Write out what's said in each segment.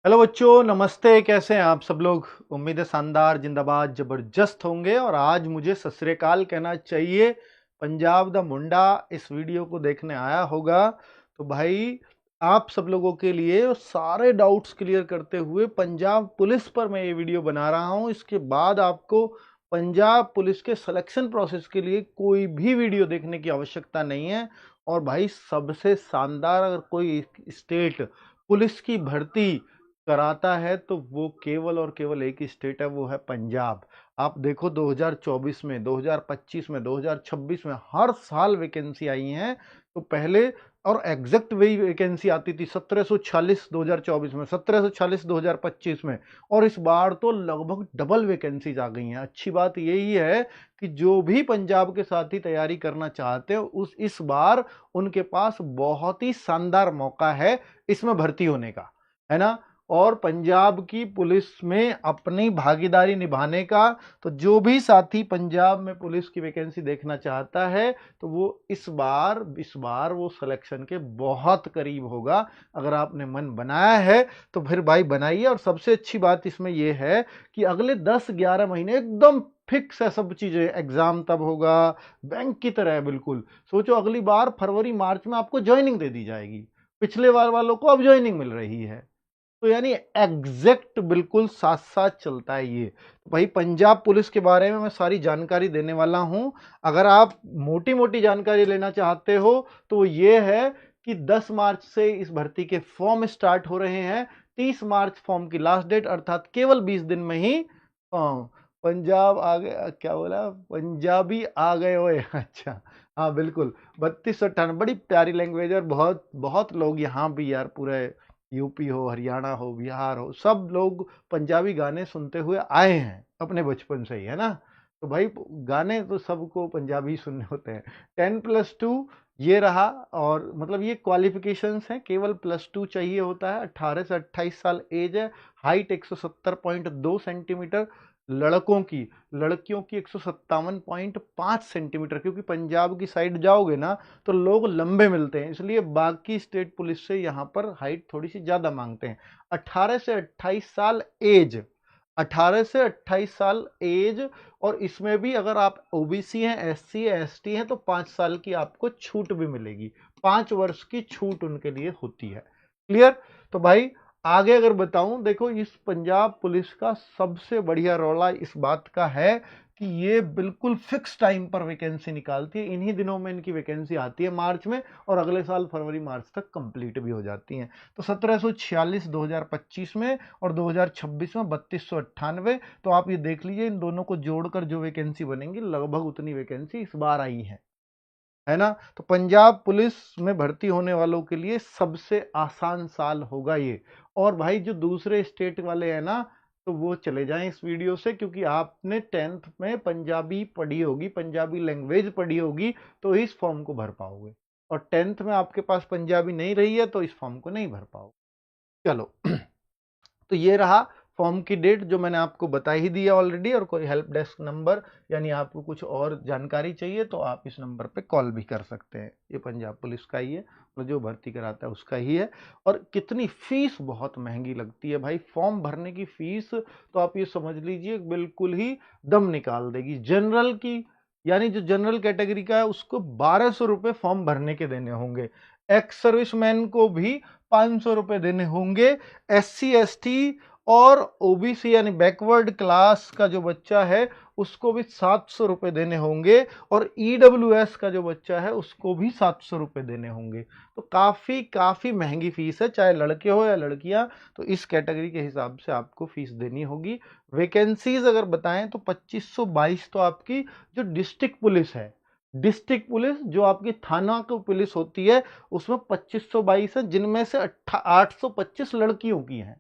Hello बच्चों, नमस्ते। कैसे हैं आप सब लोग? उम्मीद है शानदार, जिंदाबाद, जबरदस्त होंगे। और आज मुझे सत श्री अकाल कहना चाहिए। पंजाब दा मुंडा इस वीडियो को देखने आया होगा। तो भाई, आप सब लोगों के लिए सारे डाउट्स क्लियर करते हुए पंजाब पुलिस पर मैं ये वीडियो बना रहा हूँ। इसके बाद आपको पंजाब पुलिस के सिलेक्शन प्रोसेस के लिए कोई भी वीडियो देखने की आवश्यकता नहीं है। और भाई, सबसे शानदार, अगर कोई स्टेट पुलिस की भर्ती कराता है तो वो केवल और केवल एक ही स्टेट है, वो है पंजाब। आप देखो 2024 में, 2025 में, 2026 में हर साल वैकेंसी आई हैं। तो पहले और एग्जैक्ट वही वैकेंसी आती थी 1746 2024 में, 1746 2025 में। और इस बार तो लगभग डबल वैकेंसीज आ गई हैं। अच्छी बात यही है कि जो भी पंजाब के साथ ही तैयारी करना चाहते हैं उस इस बार उनके पास बहुत ही शानदार मौका है इसमें भर्ती होने का, है ना। और पंजाब की पुलिस में अपनी भागीदारी निभाने का, तो जो भी साथी पंजाब में पुलिस की वैकेंसी देखना चाहता है तो वो इस बार वो सिलेक्शन के बहुत करीब होगा। अगर आपने मन बनाया है तो फिर भाई बनाइए। और सबसे अच्छी बात इसमें यह है कि अगले 10-11 महीने एकदम फिक्स है सब चीजें। एग्जाम तब होगा, बैंक की तरह है बिल्कुल। सोचो, अगली बार फरवरी मार्च में आपको ज्वाइनिंग दे दी जाएगी। पिछले बार वालों को अब ज्वाइनिंग मिल रही है। तो यानी एग्जैक्ट बिल्कुल साथ साथ चलता है ये। तो भाई, पंजाब पुलिस के बारे में मैं सारी जानकारी देने वाला हूं। अगर आप मोटी मोटी जानकारी लेना चाहते हो तो वो ये है कि 10 मार्च से इस भर्ती के फॉर्म स्टार्ट हो रहे हैं। 30 मार्च फॉर्म की लास्ट डेट, अर्थात केवल 20 दिन में ही फॉर्म। पंजाब आ गए, क्या बोला, पंजाबी आ गए ओए अच्छा, हाँ बिल्कुल। 3298 बड़ी प्यारी लैंग्वेज है। और बहुत बहुत लोग यहाँ भी यार, पूरे यूपी हो, हरियाणा हो, बिहार हो, सब लोग पंजाबी गाने सुनते हुए आए हैं अपने बचपन से ही, है ना। तो भाई, गाने तो सबको पंजाबी सुनने होते हैं। 10+2 ये रहा। और मतलब ये क्वालिफिकेशंस हैं, केवल +2 चाहिए होता है। 18 से 28 साल एज है। हाइट 170.2 सेंटीमीटर लड़कों की। लड़कियों की 157.5 सेंटीमीटर, क्योंकि पंजाब की साइड जाओगे ना तो लोग लंबे मिलते हैं, इसलिए बाकी स्टेट पुलिस से यहाँ पर हाइट थोड़ी सी ज्यादा मांगते हैं। 18 से 28 साल एज, 18 से 28 साल एज। और इसमें भी अगर आप ओबीसी हैं, एससी है, एसटी हैं तो 5 साल की आपको छूट भी मिलेगी। 5 वर्ष की छूट उनके लिए होती है। क्लियर? तो भाई, आगे अगर बताऊं, देखो, इस पंजाब पुलिस का सबसे बढ़िया रौला इस बात का है कि ये बिल्कुल फिक्स टाइम पर वैकेंसी निकालती है। इन्हीं दिनों में इनकी वैकेंसी आती है, मार्च में, और अगले साल फरवरी मार्च तक कंप्लीट भी हो जाती हैं। तो 1746 2025 में और 2026 में 3298। तो आप ये देख लीजिए, इन दोनों को जोड़कर जो वैकेंसी बनेंगी लगभग उतनी वैकेंसी इस बार आई है ना। तो पंजाब पुलिस में भर्ती होने वालों के लिए सबसे आसान साल होगा ये। और भाई, जो दूसरे स्टेट वाले हैं ना, तो वो चले जाएं इस वीडियो से, क्योंकि आपने 10th में पंजाबी पढ़ी होगी, पंजाबी लैंग्वेज पढ़ी होगी, तो इस फॉर्म को भर पाओगे। और 10th में आपके पास पंजाबी नहीं रही है तो इस फॉर्म को नहीं भर पाओगे। चलो तो ये रहा फॉर्म की डेट, जो मैंने आपको बता ही दिया ऑलरेडी। और कोई हेल्प डेस्क नंबर, यानी आपको कुछ और जानकारी चाहिए तो आप इस नंबर पे कॉल भी कर सकते हैं। ये पंजाब पुलिस का ही है, और जो भर्ती कराता है उसका ही है। और कितनी फीस बहुत महंगी लगती है भाई, फॉर्म भरने की फीस तो आप ये समझ लीजिए बिल्कुल ही दम निकाल देगी। जनरल की, यानी जो जनरल कैटेगरी का है, उसको 1200 रुपये फॉर्म भरने के देने होंगे। एक्स सर्विसमैन को भी 500 रुपये देने होंगे। एससी एसटी और ओबीसी यानी बैकवर्ड क्लास का जो बच्चा है उसको भी 700 रुपये देने होंगे। और ईडब्ल्यूएस का जो बच्चा है उसको भी 700 रुपये देने होंगे। तो काफ़ी काफ़ी महंगी फीस है, चाहे लड़के हो या लड़कियां। तो इस कैटेगरी के हिसाब से आपको फीस देनी होगी। वैकेंसीज अगर बताएं तो 2522 तो आपकी जो डिस्ट्रिक्ट पुलिस है, डिस्ट्रिक्ट पुलिस जो आपकी थाना की पुलिस होती है, उसमें 2522 है, जिनमें से 825 लड़कियों की हैं।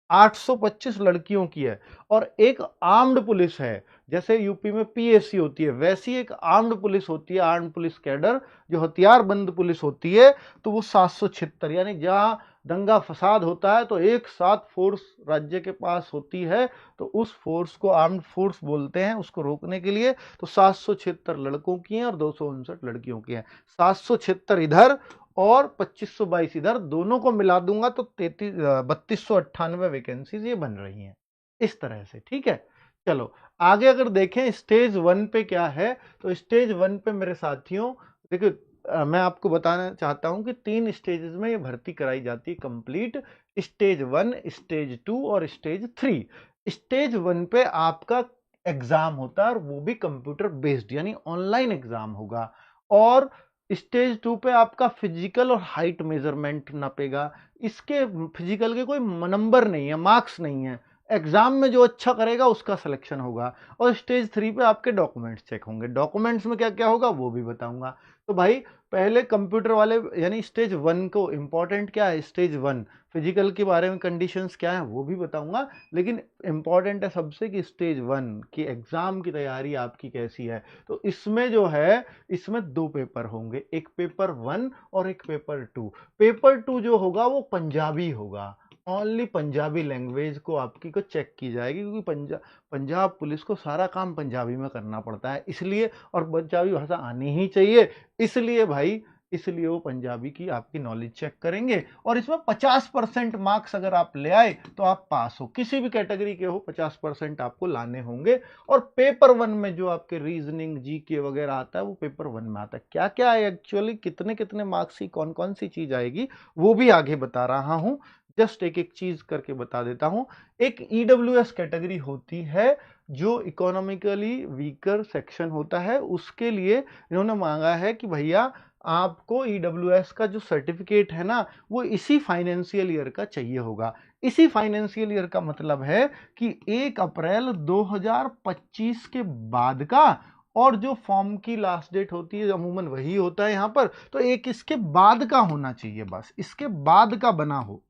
825 लड़कियों की है। और एक आर्म्ड पुलिस है, जैसे यूपी में पीएससी होती है, वैसी एक आर्म्ड पुलिस होती है, आर्म्ड पुलिस कैडर, जो हथियारबंद पुलिस होती है। तो वो 776, यानी जहां दंगा फसाद होता है तो एक साथ फोर्स राज्य के पास होती है, तो उस फोर्स को आर्म्ड फोर्स बोलते हैं, उसको रोकने के लिए। तो 776 लड़कों की हैं और 259 लड़कियों की हैं। 776 इधर और 2522 इधर, दोनों को मिला दूंगा तो 3298 वैकेंसीज ये बन रही हैं इस तरह से। ठीक है, चलो आगे अगर देखें स्टेज 1 पे क्या है, तो स्टेज 1 पे मेरे साथियों देखिए, मैं आपको बताना चाहता हूं कि 3 स्टेजेस में ये भर्ती कराई जाती है कंप्लीट, स्टेज 1, स्टेज 2 और स्टेज 3। स्टेज 1 पे आपका एग्जाम होता है और वो भी कंप्यूटर बेस्ड यानी ऑनलाइन एग्जाम होगा, और स्टेज 2 पे आपका फिजिकल और हाइट मेजरमेंट नापेगा। इसके फिजिकल के कोई नंबर नहीं है, मार्क्स नहीं है, एग्जाम में जो अच्छा करेगा उसका सिलेक्शन होगा। और स्टेज 3 पे आपके डॉक्यूमेंट्स चेक होंगे। डॉक्यूमेंट्स में क्या क्या होगा वो भी बताऊंगा। तो भाई पहले कंप्यूटर वाले यानी स्टेज 1 को इंपॉर्टेंट क्या है, स्टेज 1 फिजिकल के बारे में कंडीशंस क्या है वो भी बताऊंगा, लेकिन इंपॉर्टेंट है सबसे कि स्टेज 1 की एग्जाम की तैयारी आपकी कैसी है। तो इसमें जो है, इसमें 2 पेपर होंगे, एक पेपर 1 और एक पेपर 2। पेपर 2 जो होगा वो पंजाबी होगा, ओनली पंजाबी लैंग्वेज को आपकी को चेक की जाएगी, क्योंकि पंजाब पुलिस को सारा काम पंजाबी में करना पड़ता है इसलिए, और पंजाबी भाषा आनी ही चाहिए इसलिए भाई, इसलिए वो पंजाबी की आपकी नॉलेज चेक करेंगे। और इसमें 50% मार्क्स अगर आप ले आए तो आप पास हो, किसी भी कैटेगरी के हो 50% आपको लाने होंगे। और पेपर 1 में जो आपके रीजनिंग जीके वगैरह आता है वो पेपर 1 में आता है। क्या क्या है एक्चुअली, कितने कितने मार्क्स की कौन कौन सी चीज आएगी वो भी आगे बता रहा हूं, जस्ट एक एक चीज करके बता देता हूं। एक ईडब्ल्यूएस कैटेगरी होती है जो इकोनॉमिकली वीकर सेक्शन होता है, उसके लिए इन्होंने मांगा है कि भैया आपको ईडब्ल्यूएस का जो सर्टिफिकेट है ना वो इसी फाइनेंशियल ईयर का चाहिए होगा। इसी फाइनेंशियल ईयर का मतलब है कि 1 अप्रैल 2025 के बाद का, और जो फॉर्म की लास्ट डेट होती है अमूमन वही होता है यहाँ पर, तो एक इसके बाद का होना चाहिए, बस इसके बाद का बना हो,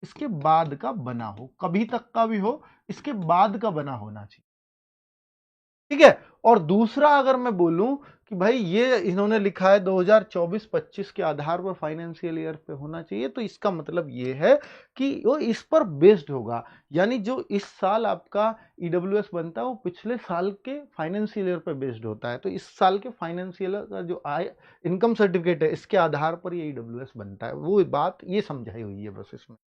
इसके बाद का बना हो, कभी तक का भी हो, इसके बाद का बना होना चाहिए। ठीक है, और दूसरा अगर मैं बोलूं कि भाई ये इन्होंने लिखा है 2024-25 के आधार पर फाइनेंशियल ईयर पे होना चाहिए, तो इसका मतलब ये है कि वो इस पर बेस्ड होगा, यानी जो इस साल आपका ईडब्ल्यूएस बनता है वो पिछले साल के फाइनेंशियल ईयर पे बेस्ड होता है। तो इस साल के फाइनेंशियल का जो आय इनकम सर्टिफिकेट है इसके आधार पर ये ईडब्ल्यूएस बनता है, वो बात ये समझाई हुई है बस इसमें।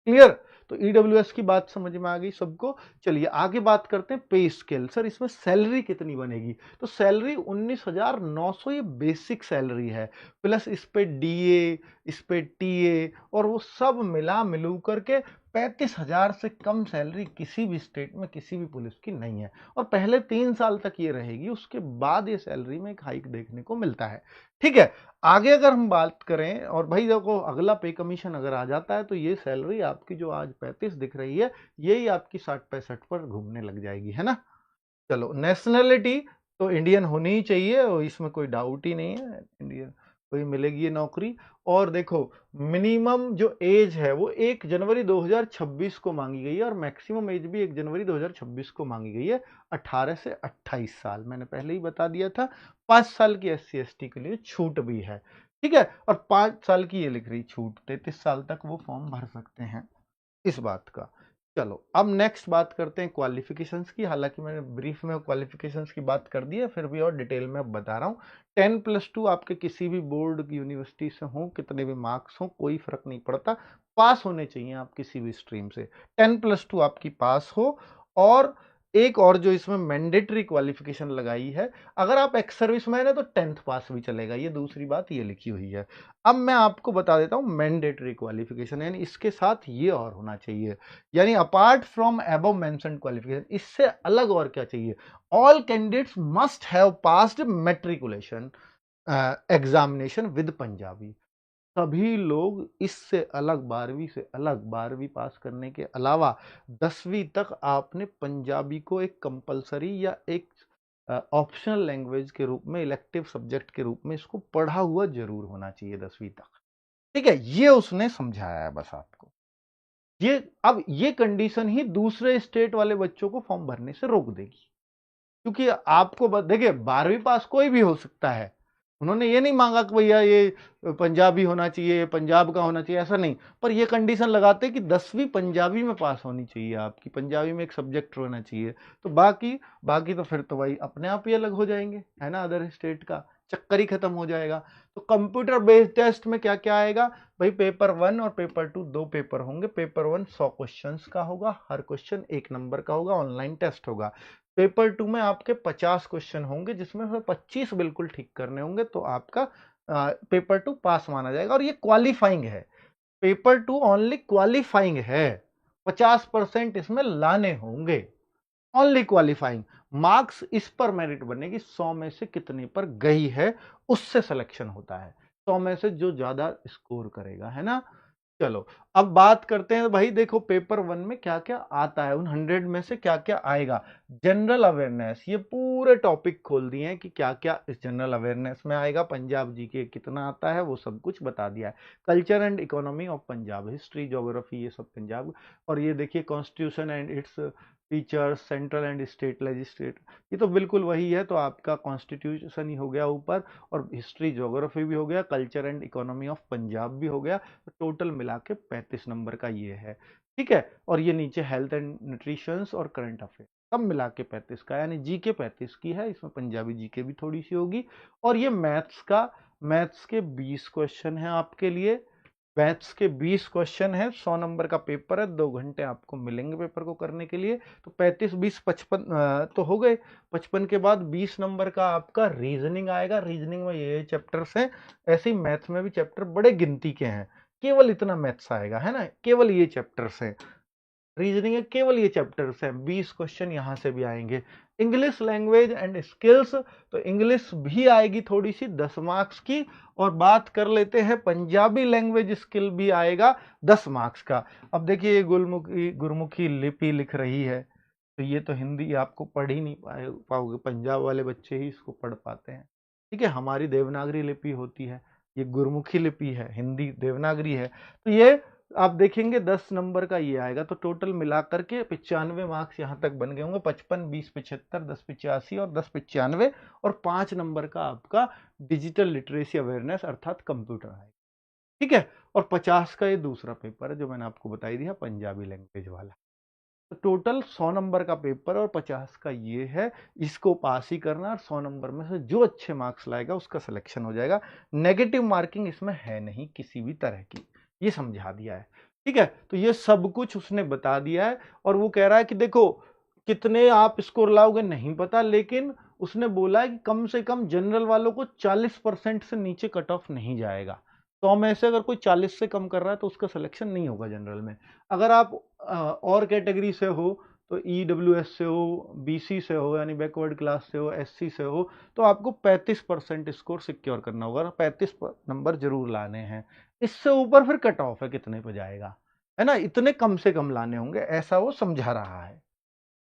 क्लियर, तो ईडब्ल्यूएस की बात समझ में आ गई सबको। चलिए आगे बात करते हैं पे स्केल। सर इसमें सैलरी कितनी बनेगी, तो सैलरी 19,900 ये बेसिक सैलरी है, प्लस इस पे डीए, इस पे टीए और वो सब मिला मिलू करके 35,000 से कम सैलरी किसी भी स्टेट में किसी भी पुलिस की नहीं है। और पहले 3 साल तक ये रहेगी, उसके बाद ये सैलरी में एक हाइक देखने को मिलता है। ठीक है, आगे अगर हम बात करें, और भाई देखो अगला पे कमीशन अगर आ जाता है तो ये सैलरी आपकी जो आज 35 दिख रही है यही आपकी 60-65 पर घूमने लग जाएगी, है ना। चलो नेशनलिटी तो इंडियन होनी ही चाहिए और इसमें कोई डाउट ही नहीं है, इंडियन कोई मिलेगी ये नौकरी। और देखो मिनिमम जो एज है वो 1 जनवरी 2026 को मांगी गई है, और मैक्सिमम एज भी 1 जनवरी 2026 को मांगी गई है, 18 से 28 साल, मैंने पहले ही बता दिया था। 5 साल की SC ST के लिए छूट भी है। ठीक है, और 5 साल की ये लिख रही छूट, 33 साल तक वो फॉर्म भर सकते हैं, इस बात का। चलो अब नेक्स्ट बात करते हैं क्वालिफिकेशंस की, हालांकि मैंने ब्रीफ में क्वालिफिकेशंस की बात कर दी है, फिर भी और डिटेल में अब बता रहा हूँ। 10+2 आपके किसी भी बोर्ड की यूनिवर्सिटी से हो, कितने भी मार्क्स हो कोई फर्क नहीं पड़ता, पास होने चाहिए आप किसी भी स्ट्रीम से, 10+2 आपकी पास हो। और एक और जो इसमें मैंडेटरी क्वालिफिकेशन लगाई है, अगर आप एक्स सर्विसमैन है तो 10th पास भी चलेगा, ये दूसरी बात ये लिखी हुई है। अब मैं आपको बता देता हूं मैंडेटरी क्वालिफिकेशन, यानी इसके साथ ये और होना चाहिए, यानी apart from above mentioned qualification, इससे अलग और क्या चाहिए, all candidates must have passed matriculation examination with Punjabi. सभी लोग इससे अलग 12वीं से अलग, 12वीं पास करने के अलावा 10वीं तक आपने पंजाबी को एक कंपलसरी या एक ऑप्शनल लैंग्वेज के रूप में, इलेक्टिव सब्जेक्ट के रूप में इसको पढ़ा हुआ जरूर होना चाहिए 10वीं तक। ठीक है, ये उसने समझाया है बस आपको। ये अब ये कंडीशन ही दूसरे स्टेट वाले बच्चों को फॉर्म भरने से रोक देगी, क्योंकि आपको देखिए 12वीं पास कोई भी हो सकता है, उन्होंने ये नहीं मांगा कि भैया ये पंजाबी होना चाहिए, पंजाब का होना चाहिए, ऐसा नहीं, पर ये कंडीशन लगाते कि 10वीं पंजाबी में पास होनी चाहिए आपकी, पंजाबी में एक सब्जेक्ट होना चाहिए। तो बाकी बाकी तो फिर तो भाई अपने आप ही अलग हो जाएंगे, है ना, अदर स्टेट का चक्कर ही खत्म हो जाएगा। तो कंप्यूटर बेस्ड टेस्ट में क्या क्या आएगा भाई, पेपर 1 और पेपर 2 दो पेपर होंगे। पेपर 1 100 क्वेश्चंस का होगा, हर क्वेश्चन 1 नंबर का होगा, ऑनलाइन टेस्ट होगा। पेपर 2 में आपके 50 क्वेश्चन होंगे, जिसमें से 25 बिल्कुल ठीक करने होंगे, तो आपका पेपर 2 पास माना जाएगा। और ये क्वालिफाइंग है, पेपर 2 ओनली क्वालिफाइंग है, 50% इसमें लाने होंगे, ओनली क्वालिफाइंग। मार्क्स इस पर मेरिट बनेगी 100 में से कितने पर गई है, उससे सिलेक्शन होता है, 100 में से जो ज्यादा स्कोर करेगा, है ना। चलो अब बात करते हैं भाई, देखो पेपर 1 में क्या क्या आता है, उन 100 में से क्या क्या आएगा। जनरल अवेयरनेस, ये पूरे टॉपिक खोल दिए हैं कि क्या क्या इस जनरल अवेयरनेस में आएगा। पंजाब जीके कितना आता है वो सब कुछ बता दिया है। Culture and economy of Punjab, history geography ये सब पंजाब। और ये देखिए constitution and its features, central and state legislate, ये तो बिल्कुल वही है। तो आपका कॉन्स्टिट्यूशन ही हो गया ऊपर, और हिस्ट्री ज्योग्राफी भी हो गया, culture and economy of Punjab भी हो गया। तो टोटल मिला के 35 नंबर का ये है, ठीक है। और ये नीचे हेल्थ एंड न्यूट्रिशन और करंट अफेयर, सब मिला के 35 का, यानी जीके 35 की है, इसमें पंजाबी जीके भी थोड़ी सी होगी। और ये मैथ्स का, मैथ्स के 20 क्वेश्चन है आपके लिए, मैथ्स के 20 क्वेश्चन है, 100 नंबर का पेपर है, 2 घंटे आपको मिलेंगे पेपर को करने के लिए। तो 35 20 55 तो हो गए। 55 के बाद 20 नंबर का आपका रीजनिंग आएगा। रीजनिंग में ये चैप्टर्स हैं, ऐसे ही मैथ्स में भी चैप्टर बड़े गिनती के हैं, केवल इतना मैथ्स आएगा, है ना, केवल ये चैप्टर्स हैं। रीजनिंग है, केवल ये चैप्टर्स हैं, 20 क्वेश्चन यहां से भी आएंगे। इंग्लिश लैंग्वेज एंड स्किल्स, तो इंग्लिश भी आएगी थोड़ी सी, 10 मार्क्स की। और बात कर लेते हैं पंजाबी लैंग्वेज स्किल भी आएगा 10 मार्क्स का। अब देखिए ये गुरमुखी लिपि लिख रही है, तो ये तो हिंदी आपको पढ़ ही नहीं पाओगे, पंजाब वाले बच्चे ही इसको पढ़ पाते हैं, ठीक है। हमारी देवनागरी लिपि होती है, ये गुरमुखी लिपि है, हिंदी देवनागरी है। तो ये आप देखेंगे 10 नंबर का ये आएगा। तो टोटल मिलाकर के 95 मार्क्स यहाँ तक बन गए होंगे, 55 20 75 10 85 और 10 95। और 5 नंबर का आपका डिजिटल लिटरेसी अवेयरनेस अर्थात कंप्यूटर है, ठीक है। और 50 का ये दूसरा पेपर है जो मैंने आपको बताई दिया, पंजाबी लैंग्वेज वाला। तो टोटल 100 नंबर का पेपर और 50 का ये है, इसको पास ही करना। और 100 नंबर में से जो अच्छे मार्क्स लाएगा उसका सिलेक्शन हो जाएगा। नेगेटिव मार्किंग इसमें है नहीं किसी भी तरह की, ये समझा दिया है, ठीक है। तो ये सब कुछ उसने बता दिया है। और वो कह रहा है कि देखो कितने आप स्कोर लाओगे नहीं पता, लेकिन उसने बोला है कि कम से कम जनरल वालों को 40% से नीचे कट ऑफ नहीं जाएगा। 100 में से अगर कोई 40 से कम कर रहा है तो उसका सिलेक्शन नहीं होगा जनरल में। अगर आप और कैटेगरी से हो, तो EWS से हो, BC से हो यानी बैकवर्ड क्लास से हो, SC से हो, तो आपको 35% स्कोर सिक्योर करना होगा, 35 नंबर जरूर लाने हैं। इससे ऊपर फिर कट ऑफ है कितने पे जाएगा, है ना, इतने कम से कम लाने होंगे, ऐसा वो समझा रहा है।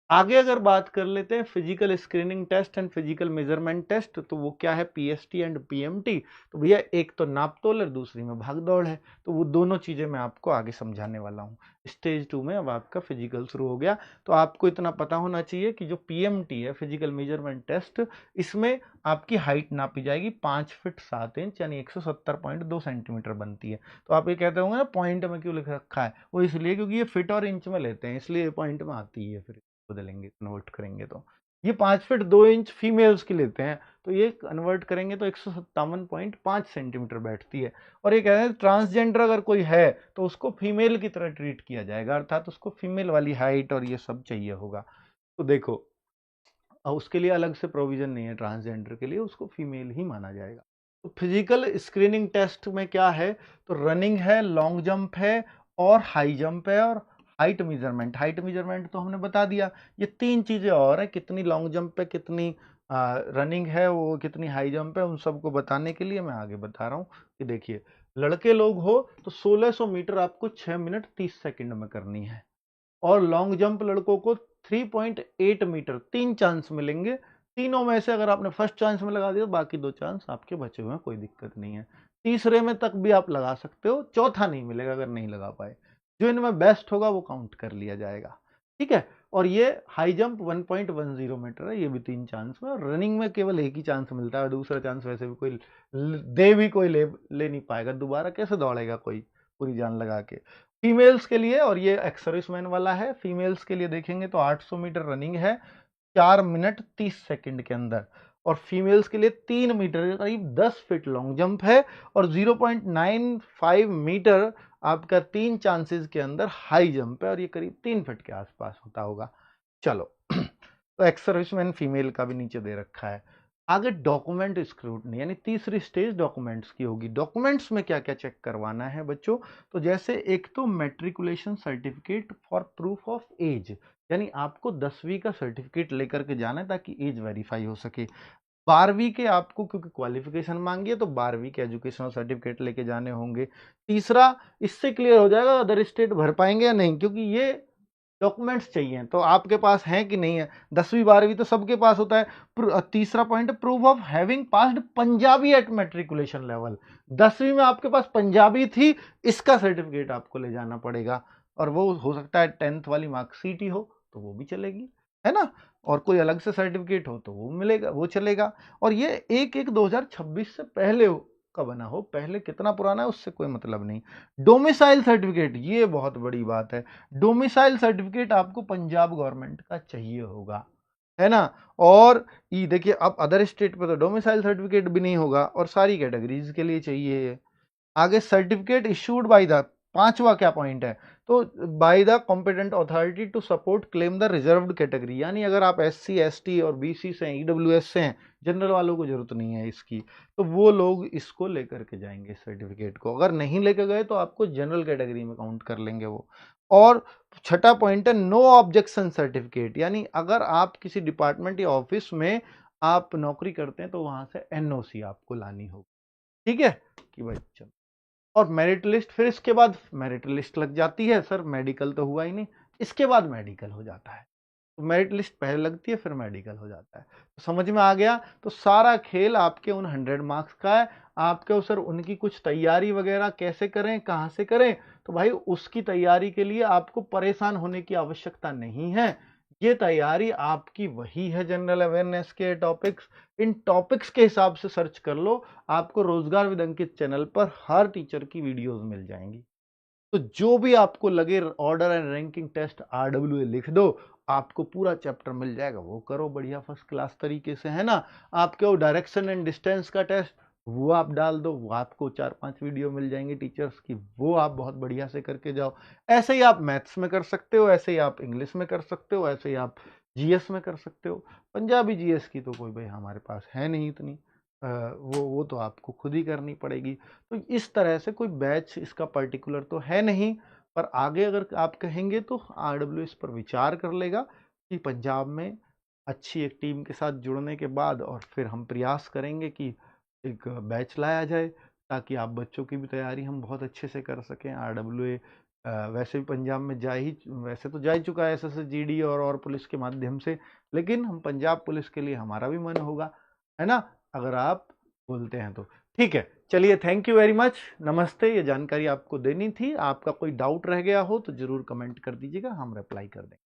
आगे अगर बात कर लेते हैं physical screening test and physical measurement test, तो वो क्या है, PST एंड PMT। तो भैया एक तो नापतोल और दूसरी में भाग दौड़ है, तो वो दोनों चीजें मैं आपको आगे समझाने वाला हूँ। स्टेज 2 में अब आपका फिजिकल शुरू हो गया। तो आपको इतना पता होना चाहिए कि जो PMT है, फिजिकल मेजरमेंट टेस्ट, इसमें आपकी हाइट नापी जाएगी, 5 फीट 7 इंच यानी 170.2 सेंटीमीटर बनती है। तो आप ये कहते होंगे ना पॉइंट में क्यों लिख रखा है, वो इसलिए क्योंकि ये फिट और इंच में लेते हैं, इसलिए पॉइंट में आती है, फिर बदलेंगे कन्वर्ट करेंगे तो। ये 5 फीट 2 इंच फीमेल्स की लेते हैं, तो ये कन्वर्ट करेंगे तो 157.5 सेंटीमीटर बैठती है। और ये कह रहे हैं ट्रांसजेंडर अगर कोई है तो उसको फीमेल की तरह ट्रीट किया जाएगा, अर्थात उसको फीमेल वाली हाइट और ये सब चाहिए होगा। तो देखो उसके लिए अलग से प्रोविजन नहीं है, ट्रांसजेंडर के लिए उसको फीमेल ही माना जाएगा। तो फिजिकल स्क्रीनिंग टेस्ट में क्या है, तो रनिंग है, लॉन्ग जंप है और हाई जंप है और हाइट मेजरमेंट। हाइट मेजरमेंट तो हमने बता दिया। ये 3 चीजें और है, कितनी लॉन्ग जंप है, कितनी रनिंग है, वो कितनी हाई जंप है, उन सबको बताने के लिए मैं आगे बता रहा हूँ कि देखिए लड़के लोग हो तो 1600 मीटर आपको 6 मिनट 30 सेकंड में करनी है। और लॉन्ग जंप लड़कों को 3.8 मीटर, 3 चांस मिलेंगे। तीनों में से अगर आपने फर्स्ट चांस में लगा दिया तो बाकी 2 चांस आपके बचे हुए हैं, कोई दिक्कत नहीं है। तीसरे में तक भी आप लगा सकते हो, चौथा नहीं मिलेगा अगर नहीं लगा पाए। जो इनमें बेस्ट होगा वो काउंट कर लिया जाएगा, ठीक है। और ये हाई जंप 1.10 मीटर है, ये भी 3 चांस में। और रनिंग में केवल एक ही चांस मिलता है, दूसरा चांस वैसे भी कोई दे भी कोई ले नहीं पाएगा, दोबारा कैसे दौड़ेगा कोई पूरी जान लगा के। फीमेल्स के लिए, और ये एक्स सर्विसमैन वाला है, फीमेल्स के लिए देखेंगे तो 800 मीटर रनिंग है 4 मिनट 30 सेकंड के अंदर। और फीमेल्स के लिए 3 मीटर के करीब 10 फीट लॉन्ग जंप है और 0.95 मीटर आपका 3 चांसेस के अंदर हाई जंप है और ये करीब 3 फीट के आसपास होता होगा। चलो तो एक्स सर्विसमैन फीमेल का भी नीचे दे रखा है। आगे डॉक्यूमेंट स्क्रूटनी यानी तीसरी स्टेज डॉक्यूमेंट्स की होगी। डॉक्यूमेंट्स में क्या क्या चेक करवाना है बच्चों, तो जैसे एक तो matriculation certificate for proof of age, यानी आपको 10वीं का सर्टिफिकेट लेकर के जाना है ताकि एज वेरीफाई हो सके। 12वीं के आपको क्योंकि क्वालिफिकेशन मांगी है तो 12वीं के एजुकेशनल सर्टिफिकेट लेके जाने होंगे। तीसरा, इससे क्लियर हो जाएगा अदर स्टेट भर पाएंगे या नहीं, क्योंकि ये डॉक्यूमेंट्स चाहिए तो आपके पास है कि नहीं है। 10वीं 12वीं तो सबके पास होता है। तीसरा पॉइंट है proof of having passed Punjabi at matriculation level. 10वीं में आपके पास पंजाबी थी, इसका सर्टिफिकेट आपको ले जाना पड़ेगा और वो हो सकता है 10th वाली मार्कशीट ही हो तो वो भी चलेगी, है ना, और कोई अलग से सर्टिफिकेट हो तो वो मिलेगा, वो चलेगा। और ये 1/1/2026 से पहले का बना हो, पहले कितना पुराना है उससे कोई मतलब नहीं। डोमिसाइल सर्टिफिकेट, ये बहुत बड़ी बात है। डोमिसाइल सर्टिफिकेट आपको पंजाब गवर्नमेंट का चाहिए होगा, है ना। और ये देखिए अब अदर स्टेट पे तो डोमिसाइल सर्टिफिकेट भी नहीं होगा और सारी कैटेगरीज के लिए चाहिए। आगे सर्टिफिकेट इशूड बाय द, पांचवा क्या पॉइंट है, तो by the competent authority to support claim the reserved category, यानी अगर आप SC ST और BC से हैं, EWS से हैं, जनरल वालों को जरूरत नहीं है इसकी, तो वो लोग इसको लेकर के जाएंगे सर्टिफिकेट को। अगर नहीं लेकर गए तो आपको जनरल कैटेगरी में काउंट कर लेंगे वो। और छठा पॉइंट है नो ऑब्जेक्शन सर्टिफिकेट, यानी अगर आप किसी डिपार्टमेंट या ऑफिस में आप नौकरी करते हैं तो वहां से NOC आपको लानी होगी, ठीक है कि भाई चलो। और मेरिट लिस्ट, फिर इसके बाद मेरिट लिस्ट लग जाती है। सर मेडिकल तो हुआ ही नहीं, इसके बाद मेडिकल हो जाता है। तो मेरिट लिस्ट पहले लगती है फिर मेडिकल हो जाता है। तो समझ में आ गया। तो सारा खेल आपके उन 100 मार्क्स का है। आपके सर उनकी कुछ तैयारी वगैरह कैसे करें, कहाँ से करें, तो भाई उसकी तैयारी के लिए आपको परेशान होने की आवश्यकता नहीं है। ये तैयारी आपकी वही है जनरल अवेयरनेस के टॉपिक्स, इन टॉपिक्स के हिसाब से सर्च कर लो, आपको रोजगार विद अंकित चैनल पर हर टीचर की वीडियोस मिल जाएंगी। तो जो भी आपको लगे order and ranking test RWA लिख दो, आपको पूरा चैप्टर मिल जाएगा, वो करो बढ़िया फर्स्ट क्लास तरीके से, है ना। आपके वो डायरेक्शन एंड डिस्टेंस का टेस्ट वो आप डाल दो, वो आपको 4-5 वीडियो मिल जाएंगी टीचर्स की, वो आप बहुत बढ़िया से करके जाओ। ऐसे ही आप मैथ्स में कर सकते हो, ऐसे ही आप इंग्लिश में कर सकते हो, ऐसे ही आप GS में कर सकते हो। पंजाबी GS की तो कोई भाई हमारे पास है नहीं इतनी, वो तो आपको खुद ही करनी पड़ेगी। तो इस तरह से कोई बैच इसका पर्टिकुलर तो है नहीं, पर आगे अगर आप कहेंगे तो RWA इस पर विचार कर लेगा कि पंजाब में अच्छी एक टीम के साथ जुड़ने के बाद, और फिर हम प्रयास करेंगे कि एक बैच लाया जाए ताकि आप बच्चों की भी तैयारी हम बहुत अच्छे से कर सकें। RWA वैसे भी पंजाब में वैसे तो जा ही चुका है SSS GD और पुलिस के माध्यम से, लेकिन हम पंजाब पुलिस के लिए हमारा भी मन होगा, है ना, अगर आप बोलते हैं तो। ठीक है, चलिए, थैंक यू वेरी मच, नमस्ते। ये जानकारी आपको देनी थी। आपका कोई डाउट रह गया हो तो जरूर कमेंट कर दीजिएगा, हम रिप्लाई कर देंगे।